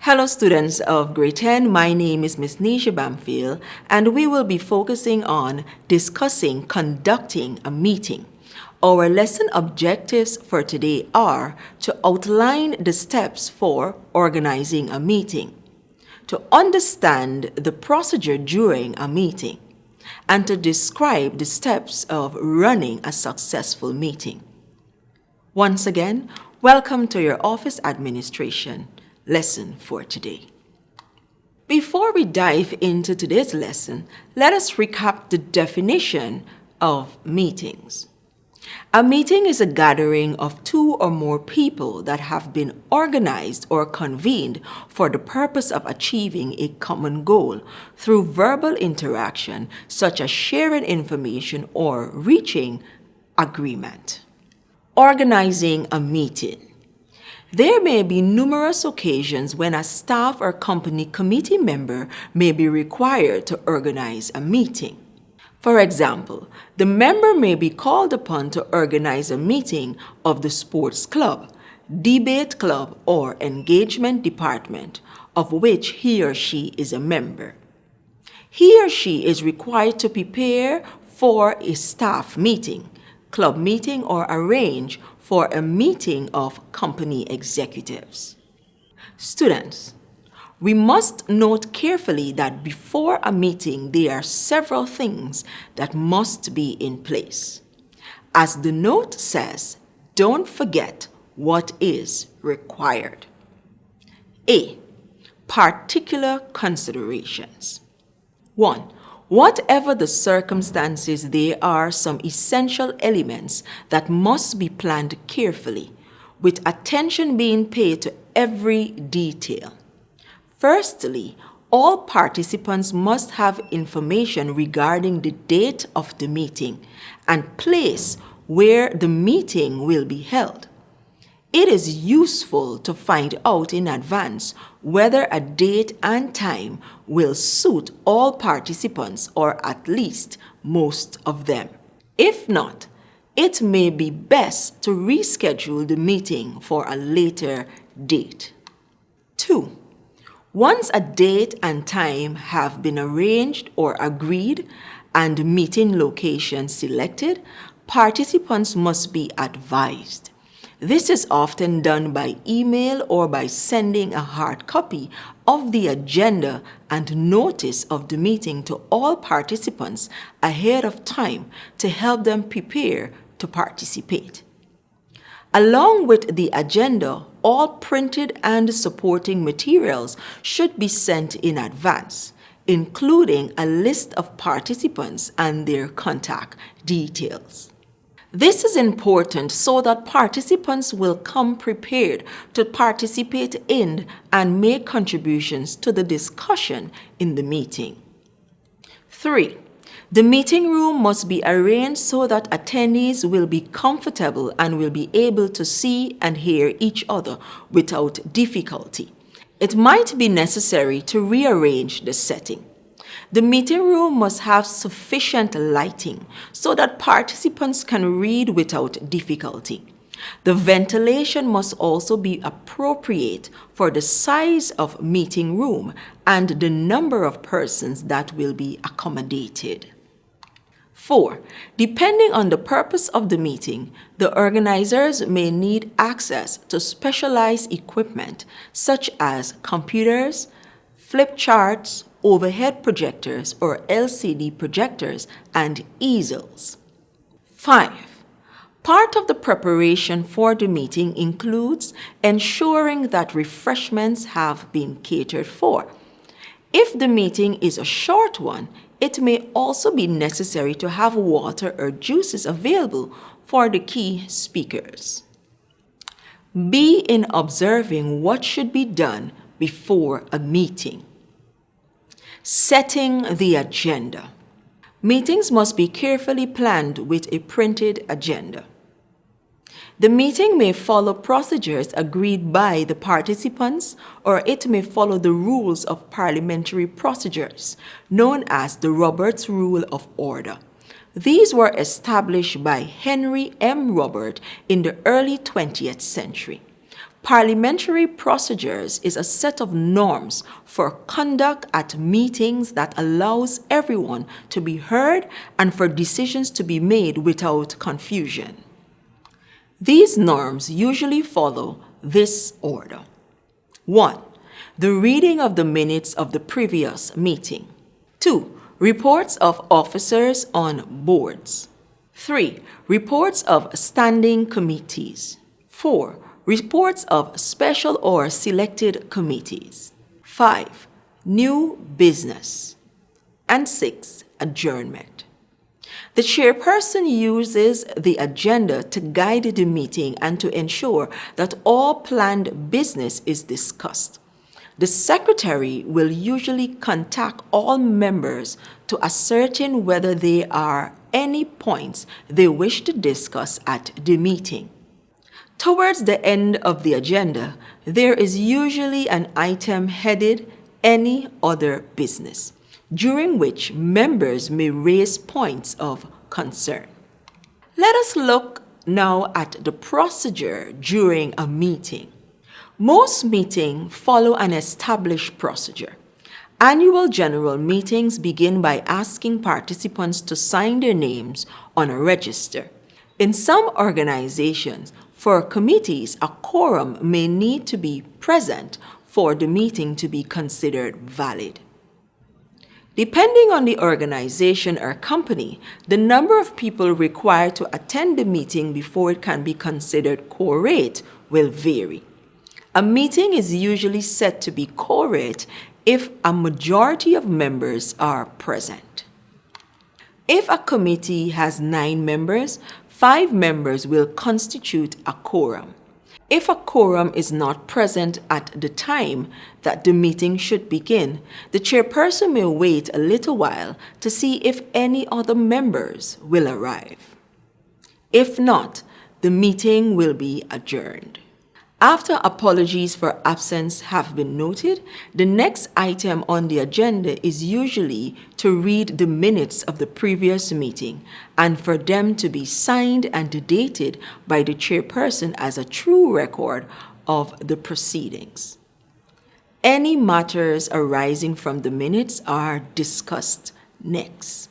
Hello students of grade 10, my name is Miss Nisha Bamfield and we will be focusing on discussing conducting a meeting. Our lesson objectives for today are to outline the steps for organizing a meeting, to understand the procedure during a meeting, and to describe the steps of running a successful meeting. Once again, welcome to your office administration lesson for today. Before we dive into today's lesson, let us recap the definition of meetings. A meeting is a gathering of two or more people that have been organized or convened for the purpose of achieving a common goal through verbal interaction, such as sharing information or reaching agreement. Organizing a meeting. There may be numerous occasions when a staff or company committee member may be required to organize a meeting. For example, the member may be called upon to organize a meeting of the sports club, debate club, or engagement department of which he or she is a member. He or she is required to prepare for a staff meeting, club meeting, or arrange for a meeting of company executives. Students, we must note carefully that before a meeting, there are several things that must be in place. As the note says, don't forget what is required. A. Particular considerations. 1. Whatever the circumstances, there are some essential elements that must be planned carefully, with attention being paid to every detail. Firstly, all participants must have information regarding the date of the meeting and place where the meeting will be held. It is useful to find out in advance whether a date and time will suit all participants or at least most of them. If not, it may be best to reschedule the meeting for a later date. 2. Once a date and time have been arranged or agreed and meeting location selected, participants must be advised. This is often done by email or by sending a hard copy of the agenda and notice of the meeting to all participants ahead of time to help them prepare to participate. Along with the agenda, all printed and supporting materials should be sent in advance, including a list of participants and their contact details. This is important so that participants will come prepared to participate in and make contributions to the discussion in the meeting. 3. The meeting room must be arranged so that attendees will be comfortable and will be able to see and hear each other without difficulty. It might be necessary to rearrange the setting. The meeting room must have sufficient lighting so that participants can read without difficulty. The ventilation must also be appropriate for the size of meeting room and the number of persons that will be accommodated. 4. Depending on the purpose of the meeting, the organizers may need access to specialized equipment such as computers, flip charts, overhead projectors or LCD projectors, and easels. 5. Part of the preparation for the meeting includes ensuring that refreshments have been catered for. If the meeting is a short one, it may also be necessary to have water or juices available for the key speakers. B. In observing what should be done before a meeting. Setting the agenda. Meetings must be carefully planned with a printed agenda. The meeting may follow procedures agreed by the participants, or it may follow the rules of parliamentary procedures, known as the Roberts Rule of Order. These were established by Henry M. Robert in the early 20th century. Parliamentary procedures is a set of norms for conduct at meetings that allows everyone to be heard and for decisions to be made without confusion. These norms usually follow this order. 1. The reading of the minutes of the previous meeting. 2. Reports of officers on boards. 3. Reports of standing committees. 4. Reports of special or selected committees. 5. New business. And 6. Adjournment. The chairperson uses the agenda to guide the meeting and to ensure that all planned business is discussed. The secretary will usually contact all members to ascertain whether there are any points they wish to discuss at the meeting. Towards the end of the agenda, there is usually an item headed Any Other Business, during which members may raise points of concern. Let us look now at the procedure during a meeting. Most meetings follow an established procedure. Annual general meetings begin by asking participants to sign their names on a register. In some organizations, for committees, a quorum may need to be present for the meeting to be considered valid. Depending on the organization or company, the number of people required to attend the meeting before it can be considered quorate will vary. A meeting is usually said to be quorate if a majority of members are present. If a committee has 9 members, 5 members will constitute a quorum. If a quorum is not present at the time that the meeting should begin, the chairperson may wait a little while to see if any other members will arrive. If not, the meeting will be adjourned. After apologies for absence have been noted, the next item on the agenda is usually to read the minutes of the previous meeting and for them to be signed and dated by the chairperson as a true record of the proceedings. Any matters arising from the minutes are discussed next.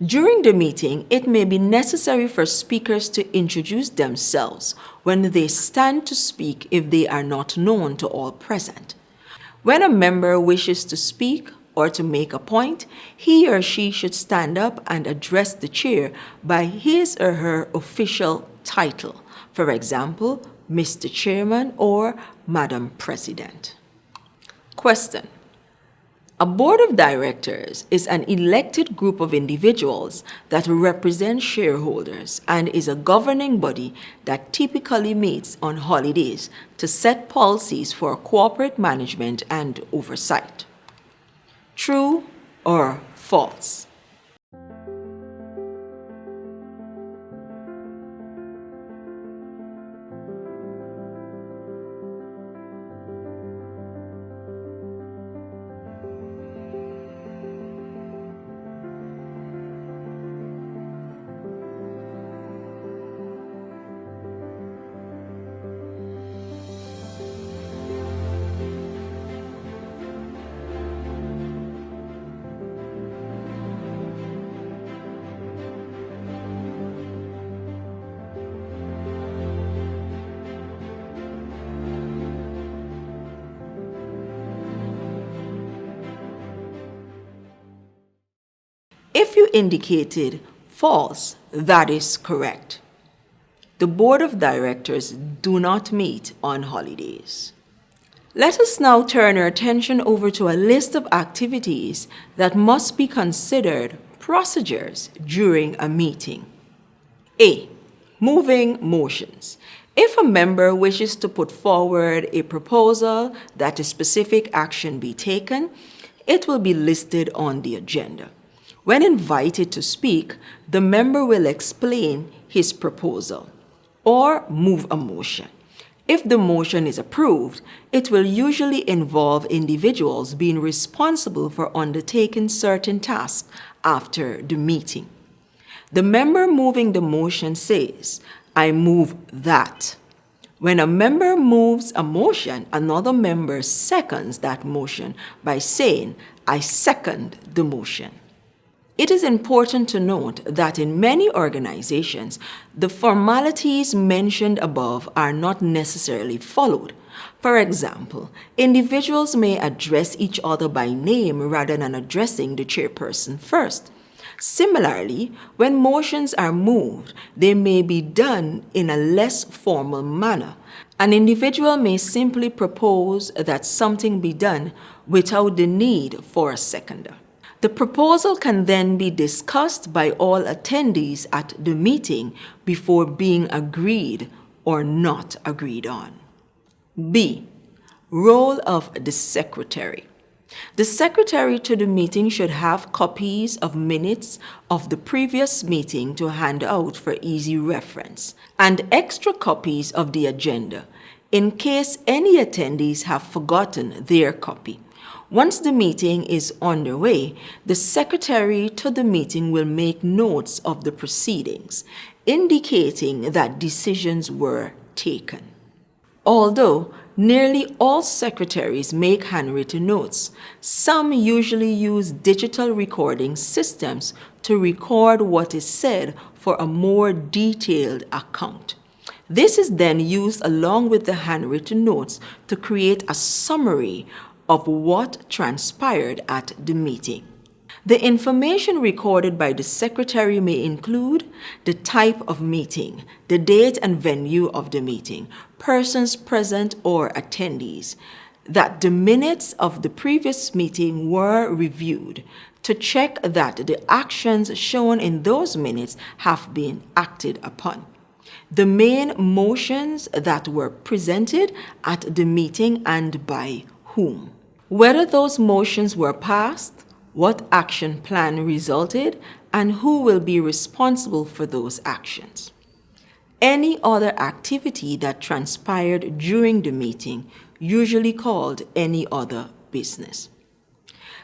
During the meeting, it may be necessary for speakers to introduce themselves when they stand to speak if they are not known to all present. When a member wishes to speak or to make a point, he or she should stand up and address the chair by his or her official title, for example, Mr. Chairman or Madam President. Question. A board of directors is an elected group of individuals that represent shareholders and is a governing body that typically meets on holidays to set policies for corporate management and oversight. True or false? If you indicated false, that is correct. The board of directors do not meet on holidays. Let us now turn our attention over to a list of activities that must be considered procedures during a meeting. A. Moving motions. If a member wishes to put forward a proposal that a specific action be taken, it will be listed on the agenda. When invited to speak, the member will explain his proposal. or move a motion. If the motion is approved, it will usually involve individuals being responsible for undertaking certain tasks after the meeting. The member moving the motion says, "I move that." When a member moves a motion, another member seconds that motion by saying, "I second the motion." It is important to note that in many organizations, the formalities mentioned above are not necessarily followed. For example, individuals may address each other by name rather than addressing the chairperson first. Similarly, when motions are moved, they may be done in a less formal manner. An individual may simply propose that something be done without the need for a seconder. The proposal can then be discussed by all attendees at the meeting before being agreed or not agreed on. B. Role of the secretary. The secretary to the meeting should have copies of minutes of the previous meeting to hand out for easy reference, and extra copies of the agenda in case any attendees have forgotten their copy. Once the meeting is underway, the secretary to the meeting will make notes of the proceedings, indicating that decisions were taken. Although nearly all secretaries make handwritten notes, some usually use digital recording systems to record what is said for a more detailed account. This is then used along with the handwritten notes to create a summary of what transpired at the meeting. The information recorded by the secretary may include the type of meeting, the date and venue of the meeting, persons present or attendees, that the minutes of the previous meeting were reviewed, to check that the actions shown in those minutes have been acted upon, the main motions that were presented at the meeting and by whom, whether those motions were passed, what action plan resulted, and who will be responsible for those actions. Any other activity that transpired during the meeting, usually called any other business.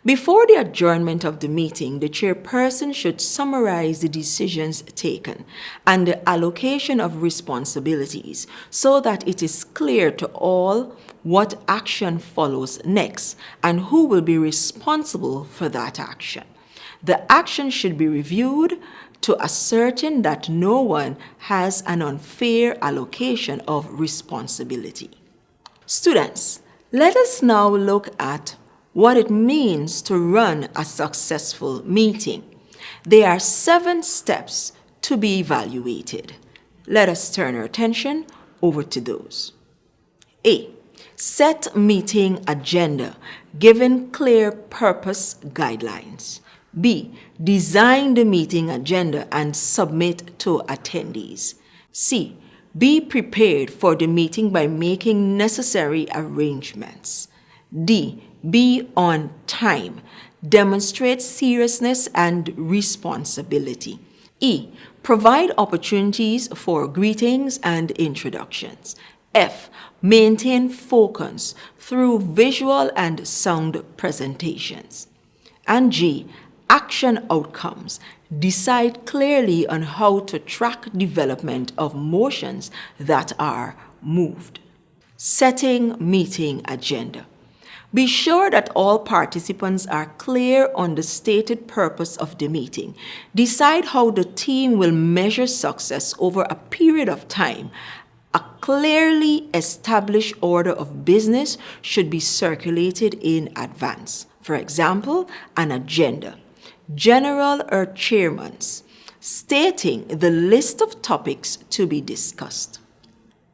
Before the adjournment of the meeting, the chairperson should summarize the decisions taken and the allocation of responsibilities so that it is clear to all what action follows next and who will be responsible for that action. The action should be reviewed to ascertain that no one has an unfair allocation of responsibility. Students, let us now look at what it means to run a successful meeting. There are 7 steps to be evaluated. Let us turn our attention over to those. A. Set meeting agenda, giving clear purpose guidelines. B. Design the meeting agenda and submit to attendees. C. Be prepared for the meeting by making necessary arrangements. D. Be on time. Demonstrate seriousness and responsibility. E. Provide opportunities for greetings and introductions. F. Maintain focus through visual and sound presentations. And G. Action outcomes. Decide clearly on how to track development of motions that are moved. Setting meeting agenda. Be sure that all participants are clear on the stated purpose of the meeting. Decide how the team will measure success over a period of time. A clearly established order of business should be circulated in advance. For example, an agenda, general or chairman's, stating the list of topics to be discussed.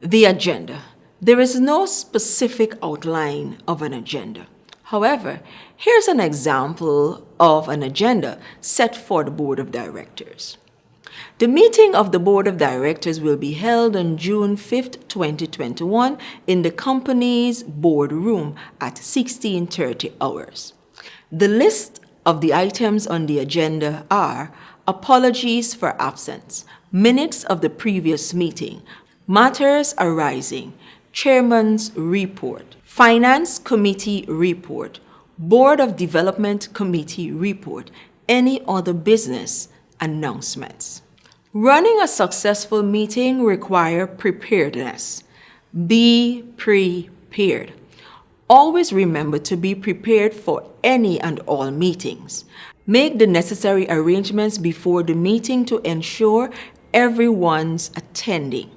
The agenda. There is no specific outline of an agenda. However, here's an example of an agenda set for the Board of Directors. The meeting of the Board of Directors will be held on June 5th, 2021 in the company's boardroom at 16:30 hours. The list of the items on the agenda are apologies for absence, minutes of the previous meeting, Matters arising, Chairman's report, Finance Committee report, Board of Development Committee report, any other business announcements. Running a successful meeting requires preparedness. Be prepared. Always remember to be prepared for any and all meetings. Make the necessary arrangements before the meeting to ensure everyone's attending.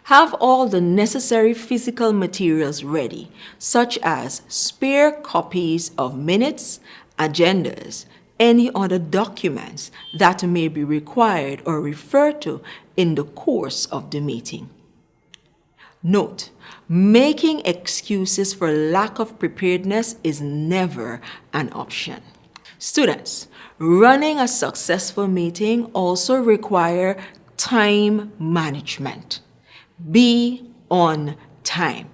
Have all the necessary physical materials ready, such as spare copies of minutes, agendas, any other documents that may be required or referred to in the course of the meeting. Note, making excuses for lack of preparedness is never an option. Students, running a successful meeting also requires time management. Be on time.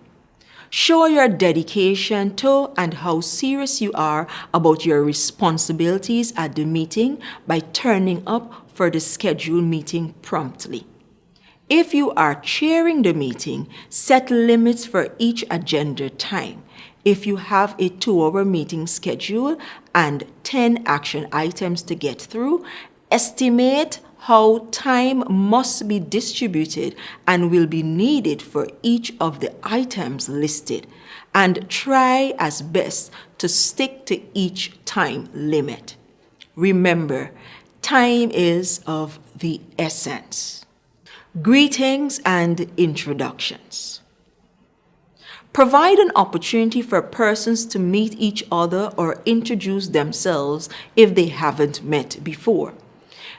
Show your dedication to and how serious you are about your responsibilities at the meeting by turning up for the scheduled meeting promptly. If you are chairing the meeting, set limits for each agenda time. If you have a 2-hour meeting schedule and 10 action items to get through, estimate how time must be distributed and will be needed for each of the items listed, and try as best to stick to each time limit. Remember, time is of the essence. Greetings and introductions. Provide an opportunity for persons to meet each other or introduce themselves if they haven't met before.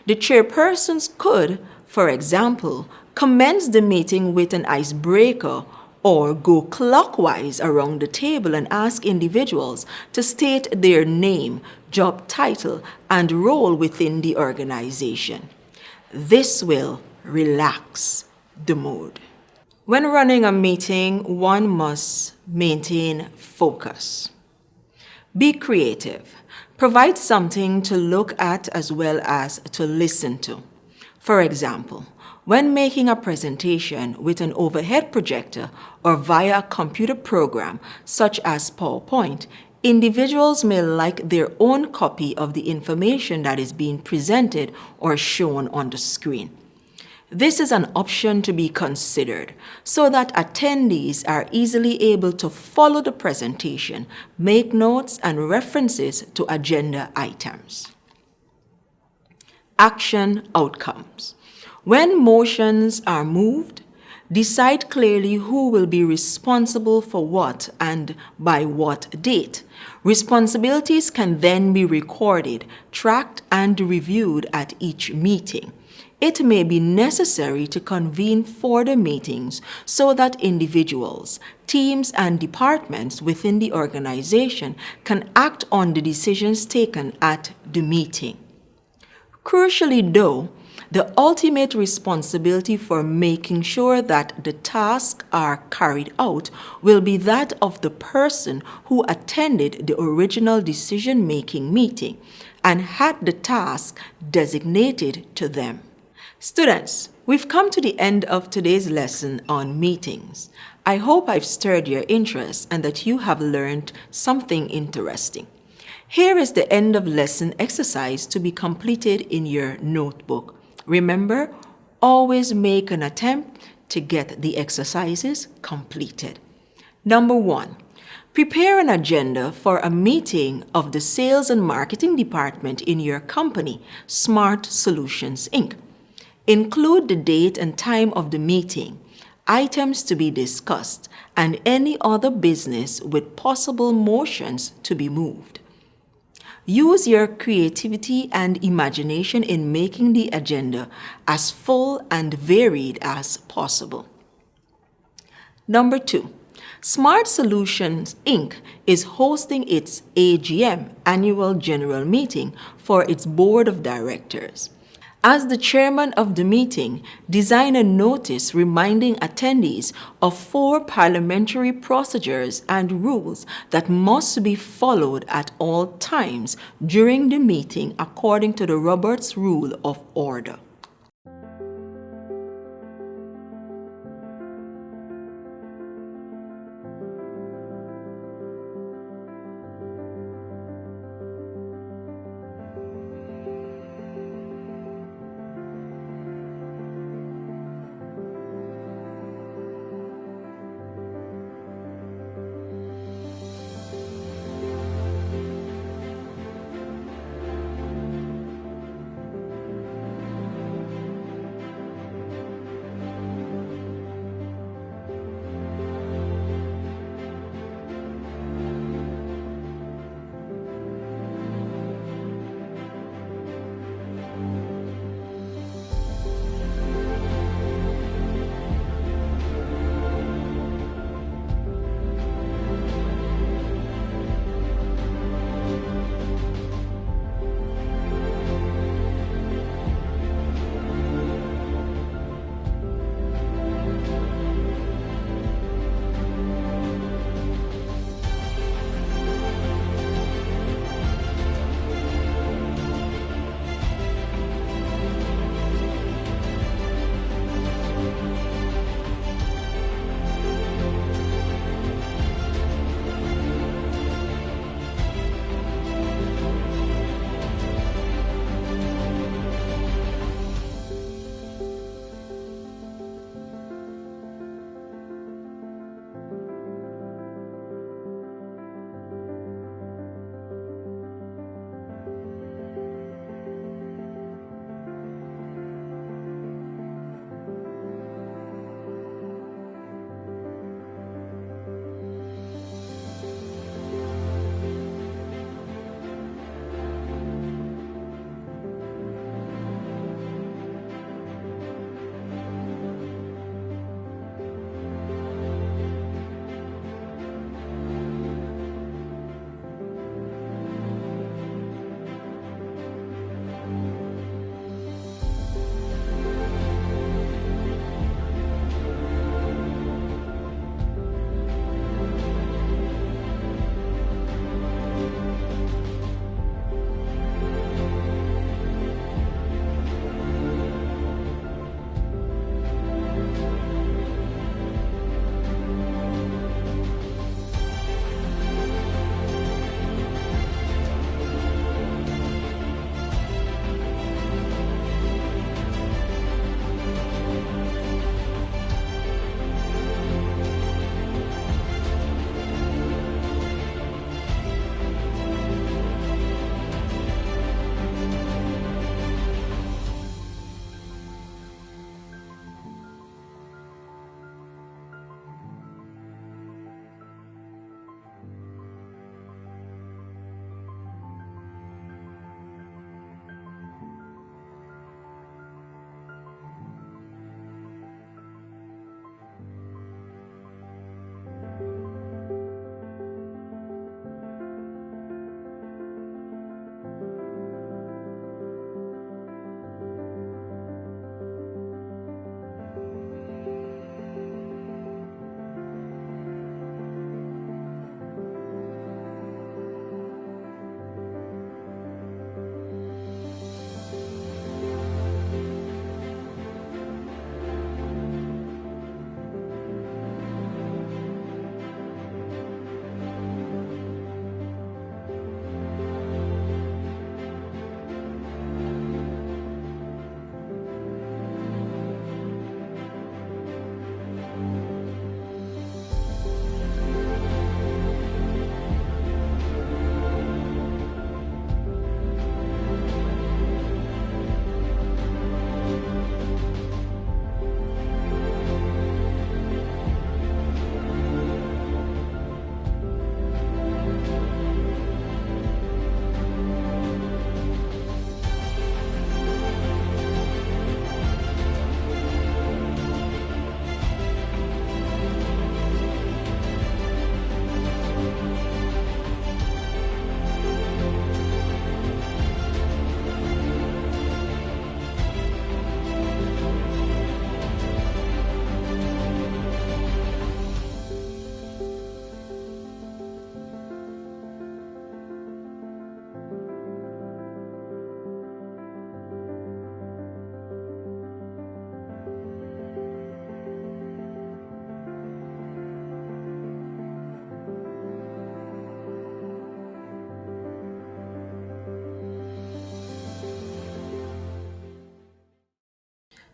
The chairpersons could, for example, commence the meeting with an icebreaker or go clockwise around the table and ask individuals to state their name, job title, and role within the organization. This will relax the mood. When running a meeting, one must maintain focus. Be creative. Provide something to look at as well as to listen to. For example, when making a presentation with an overhead projector or via a computer program such as PowerPoint, individuals may like their own copy of the information that is being presented or shown on the screen. This is an option to be considered so that attendees are easily able to follow the presentation, make notes and references to agenda items. Action outcomes. When motions are moved, decide clearly who will be responsible for what and by what date. Responsibilities can then be recorded, tracked, and reviewed at each meeting. It may be necessary to convene further meetings so that individuals, teams, and departments within the organization can act on the decisions taken at the meeting. Crucially, though, the ultimate responsibility for making sure that the tasks are carried out will be that of the person who attended the original decision-making meeting and had the task designated to them. Students, we've come to the end of today's lesson on meetings. I hope I've stirred your interest and that you have learned something interesting. Here is the end of lesson exercise to be completed in your notebook. Remember, always make an attempt to get the exercises completed. Number 1, prepare an agenda for a meeting of the Sales and Marketing Department in your company, Smart Solutions, Inc. Include the date and time of the meeting, items to be discussed, and any other business with possible motions to be moved. Use your creativity and imagination in making the agenda as full and varied as possible. Number 2, Smart Solutions, Inc. is hosting its AGM, Annual General Meeting, for its Board of Directors. As the chairman of the meeting, design a notice reminding attendees of 4 parliamentary procedures and rules that must be followed at all times during the meeting according to the Roberts Rule of Order.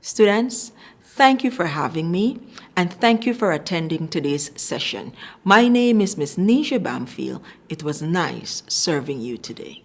Students, thank you for having me, and thank you for attending today's session. My name is Miss Nisha Bamfield. It was nice serving you today.